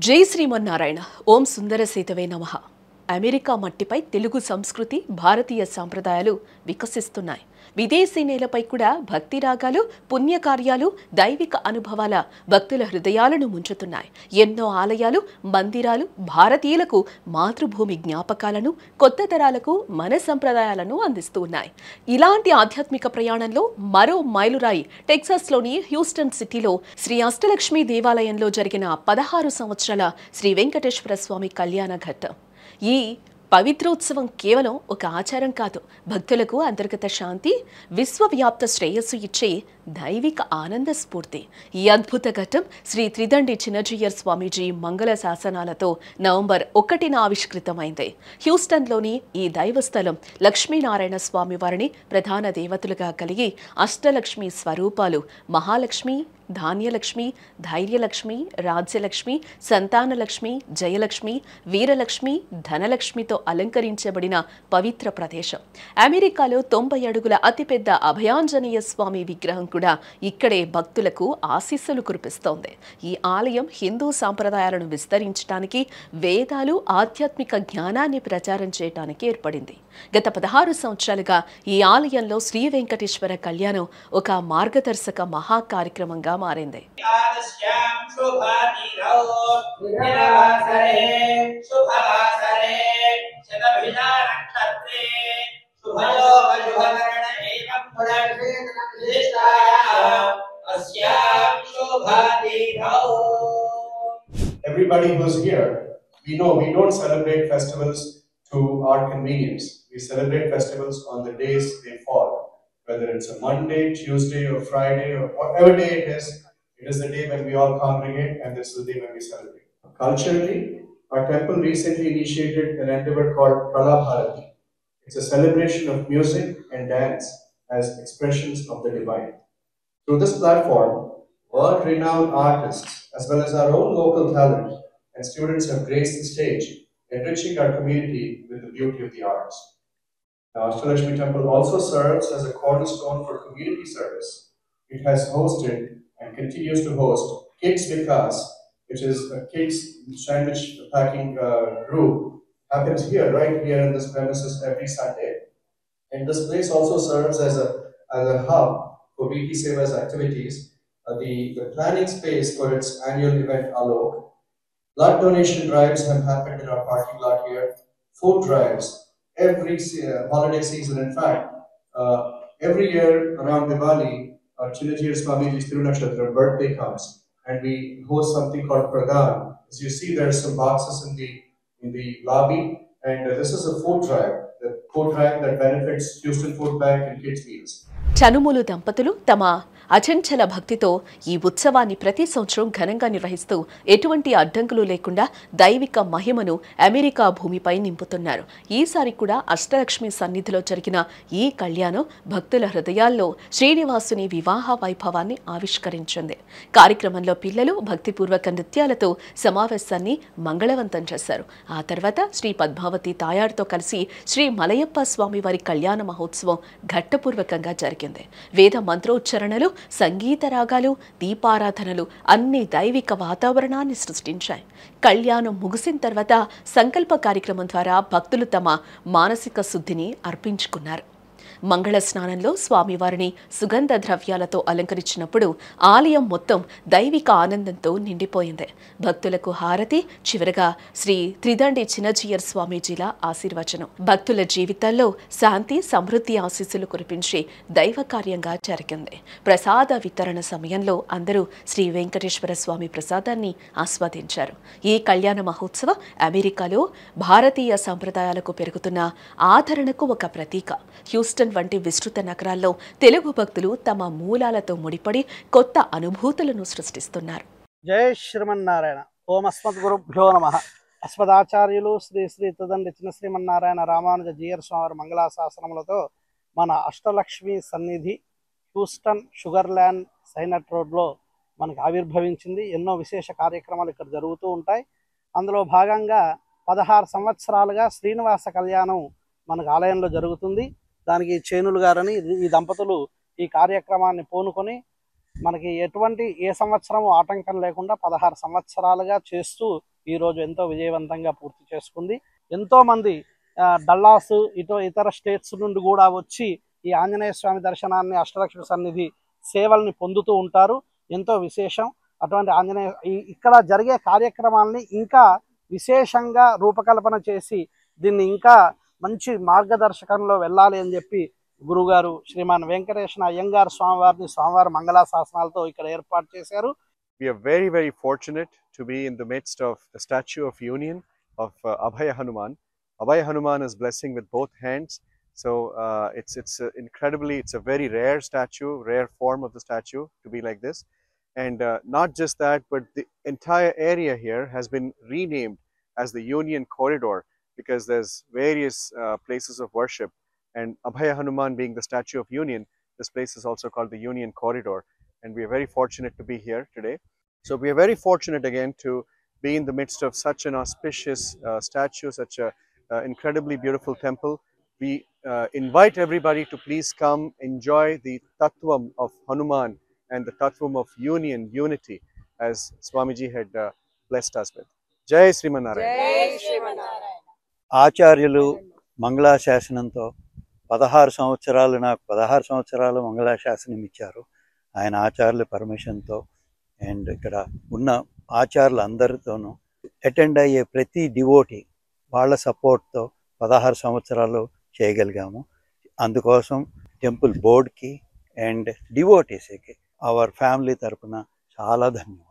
జై శ్రీమన్నారాయణ. ఓం సుందర సేతవే నమః. అమెరికా మట్టిపై తెలుగు సంస్కృతి, భారతీయ సాంప్రదాయాలు వికసిస్తున్నాయి. విదేశీ నేలపై కూడా భక్తి రాగాలు, పుణ్యకార్యాలు, దైవిక అనుభవాల భక్తుల హృదయాలను ముంచుతున్నాయి. ఎన్నో ఆలయాలు, మందిరాలు భారతీయులకు మాతృభూమి జ్ఞాపకాలను, కొత్త తరాలకు మన సంప్రదాయాలను అందిస్తూ ఉన్నాయి. ఇలాంటి ఆధ్యాత్మిక ప్రయాణంలో మరో మైలురాయి టెక్సాస్లోని హ్యూస్టన్ సిటీలో శ్రీ అష్టలక్ష్మి దేవాలయంలో జరిగిన 16 సంవత్సరాల శ్రీ వెంకటేశ్వర స్వామి కళ్యాణ ఘట్టం. ఈ పవిత్రోత్సవం కేవలం ఒక ఆచారం కాదు, భక్తులకు అంతర్గత శాంతి, విశ్వవ్యాప్త శ్రేయస్సు ఇచ్చే దైవిక ఆనంద స్ఫూర్తి. ఈ అద్భుత ఘట్టం శ్రీ త్రిదండి చిన్నజీయర్ స్వామీజీ మంగళ శాసనాలతో నవంబర్ 1న ఆవిష్కృతమైంది. హ్యూస్టన్లోని ఈ దైవస్థలం లక్ష్మీనారాయణ స్వామి వారిని ప్రధాన దేవతలుగా కలిగి అష్టలక్ష్మి స్వరూపాలు మహాలక్ష్మి, ధాన్యలక్ష్మి, ధైర్యలక్ష్మి, రాజ్యలక్ష్మి, సంతానలక్ష్మి, జయలక్ష్మి, వీరలక్ష్మి, ధనలక్ష్మితో అలంకరించబడిన పవిత్ర ప్రదేశం. అమెరికాలో 90 అడుగుల అతిపెద్ద అభయాంజనేయ స్వామి విగ్రహం కూడా ఇక్కడే భక్తులకు ఆశీస్సులు కురిపిస్తోంది. ఈ ఆలయం హిందూ సాంప్రదాయాలను విస్తరించడానికి, వేదాలు, ఆధ్యాత్మిక జ్ఞానాన్ని ప్రచారం చేయడానికి ఏర్పడింది. గత 16 సంవత్సరాలుగా ఈ ఆలయంలో శ్రీ వెంకటేశ్వర కళ్యాణం ఒక మార్గదర్శక మహా కార్యక్రమంగా మారింది. Everybody who's here, we know we don't celebrate festivals to our convenience. We celebrate festivals on the days they fall. Whether it's a Monday, Tuesday, or Friday, or whatever day it is the day when we all congregate, and this is the day when we celebrate. Culturally, our temple recently initiated an endeavor called Kala Bharati. It's a celebration of music and dance as expressions of the divine. Through this platform, world-renowned artists, as well as our own local talent and students have graced the stage, enriching our community with the beauty of the arts. Now, Ashtalakshmi Temple also serves as a cornerstone for community service. It has hosted and continues to host Kids Vikas, which is a kids sandwich packing group. Happens here, right here in this premises every Sunday. And this place also serves as a hub for VT Seva's activities. The planning space for its annual event Alok. Blood donation drives have happened in our parking lot here. Food drives every holiday season. In fact, every year around Diwali, Chinnajir Swamiji's Tirunakshatra birthday comes, and we host something called Pradhan. As you see, there are some boxes in the lobby, and this is a food drive. The food drive that benefits Houston Food Bank and Kids Meals. చనుములు దంపతులు తమ అచంచల భక్తితో ఈ ఉత్సవాన్ని ప్రతి సంవత్సరం ఘనంగా నిర్వహిస్తూ ఎటువంటి అడ్డంకులు లేకుండా దైవిక మహిమను అమెరికా భూమిపై నింపుతున్నారు. ఈసారి కూడా అష్టలక్ష్మి సన్నిధిలో జరిగిన ఈ కళ్యాణం భక్తుల హృదయాల్లో శ్రీనివాసుని వివాహ వైభవాన్ని ఆవిష్కరించింది. కార్యక్రమంలో పిల్లలు భక్తిపూర్వక నృత్యాలతో సమావేశాన్ని మంగళవంతం చేశారు. ఆ తర్వాత శ్రీ పద్మావతి తాయారుతో కలిసి శ్రీ మలయప్ప స్వామి వారి కళ్యాణ మహోత్సవం ఘట్టపూర్వకంగా జరిగింది. వేద మంత్రోచ్చరణలు, సంగీత రాగాలు, దీపారాధనలు అన్ని దైవిక వాతావరణాన్ని సృష్టించాయి. కళ్యాణం ముగిసిన తర్వాత సంకల్ప కార్యక్రమం ద్వారా భక్తులు తమ మానసిక శుద్ధిని అర్పించుకున్నారు. మంగళ స్నానంలో స్వామివారిని సుగంధ ద్రవ్యాలతో అలంకరించినప్పుడు ఆలయం మొత్తం దైవిక ఆనందంతో నిండిపోయింది. భక్తులకు హారతి, చివరగా శ్రీ త్రిదండి చిన్నజీయర్ స్వామీజీల ఆశీర్వచనం భక్తుల జీవితాల్లో శాంతి, సమృద్ధి ఆశీస్సులు కురిపించి దైవ కార్యంగా జరిగింది. ప్రసాద వితరణ సమయంలో అందరూ శ్రీ వెంకటేశ్వర స్వామి ప్రసాదాన్ని ఆస్వాదించారు. ఈ కళ్యాణ మహోత్సవం అమెరికాలో భారతీయ సంప్రదాయాలకు పెరుగుతున్న ఆదరణకు ఒక ప్రతీక. హ్యూస్టన్ వంటి విస్తృత నగరాల్లో తెలుగు భక్తులు తమ మూలాలతో ముడిపడి కొత్త అనుభూతులను సృష్టిస్తున్నారు. జై శ్రీమన్నారాయణ. ఓం అస్మద్గురుభ్యో నమః. అస్మదాచార్యులు శ్రీ శ్రీ త్రిదండి చిన్న శ్రీమన్నారాయణ రామానుజ జీయర్ స్వామి మంగళాశాసనములతో మన అష్టలక్ష్మి సన్నిధి హ్యూస్టన్ షుగర్ ల్యాండ్ సైనట్ రోడ్లో మనకు ఆవిర్భవించింది. ఎన్నో విశేష కార్యక్రమాలు ఇక్కడ జరుగుతూ ఉంటాయి. అందులో భాగంగా 16 సంవత్సరాలుగా శ్రీనివాస కళ్యాణం మనకు ఆలయంలో జరుగుతుంది. దానికి చేనులు గారని ఈ దంపతులు ఈ కార్యక్రమాన్ని పూనుకొని మనకి ఏ సంవత్సరం ఆటంకం లేకుండా 16 సంవత్సరాలుగా చేస్తూ ఈరోజు ఎంతో విజయవంతంగా పూర్తి చేసుకుంది. ఎంతోమంది డల్లాస్ ఇతర స్టేట్స్ నుండి కూడా వచ్చి ఈ ఆంజనేయ స్వామి దర్శనాన్ని, అష్టలక్ష్మి సన్నిధి సేవల్ని పొందుతూ ఉంటారు. ఎంతో విశేషం. అటువంటి ఆంజనేయ ఇక్కడ జరిగే కార్యక్రమాలని ఇంకా విశేషంగా రూపకల్పన చేసి దీన్ని ఇంకా మంచి మార్గదర్శకంలో వెళ్ళాలి అని చెప్పి గురుగారు శ్రీమాన్ వెంకటేశ్వర అయ్యంగార్ స్వామివారిని స్వామివారి మంగళాశాసనాలతో ఇక్కడ ఏర్పాటు చేశారు. We are very, very fortunate to be in the midst of the statue of union of Abhaya Hanuman. Abhaya Hanuman is blessing with both hands. So it's a very rare statue, rare form of the statue to be like this. And not just that, but the entire area here has been renamed as the Union Corridor because there's various places of worship. And Abhaya Hanuman being the statue of union, this place is also called the Union Corridor. And we are very fortunate to be here today. So we are very fortunate again to be in the midst of such an auspicious statue, such a incredibly beautiful temple. We invite everybody to please come enjoy the Tattvam of Hanuman and the Tattvam of union, unity, as Swamiji had blessed us with. Jai Sriman Narayana. Jai Sriman Narayana. ఆచార్యులు మంగళాశాసనంతో 16 సంవత్సరాలు నాకు 16 సంవత్సరాలు మంగళాశాసనం ఇచ్చారు. ఆయన ఆచార్యుల పర్మిషన్తో and ఇక్కడ ఉన్న ఆచార్యులు అందరితోనూ అటెండ్ అయ్యే ప్రతి డివోటీ వాళ్ళ సపోర్ట్తో 16 సంవత్సరాలు చేయగలిగాము. అందుకోసం టెంపుల్ బోర్డ్కి అండ్ డివోటీస్కి అవర్ ఫ్యామిలీ తరపున చాలా ధన్యవాదాలు.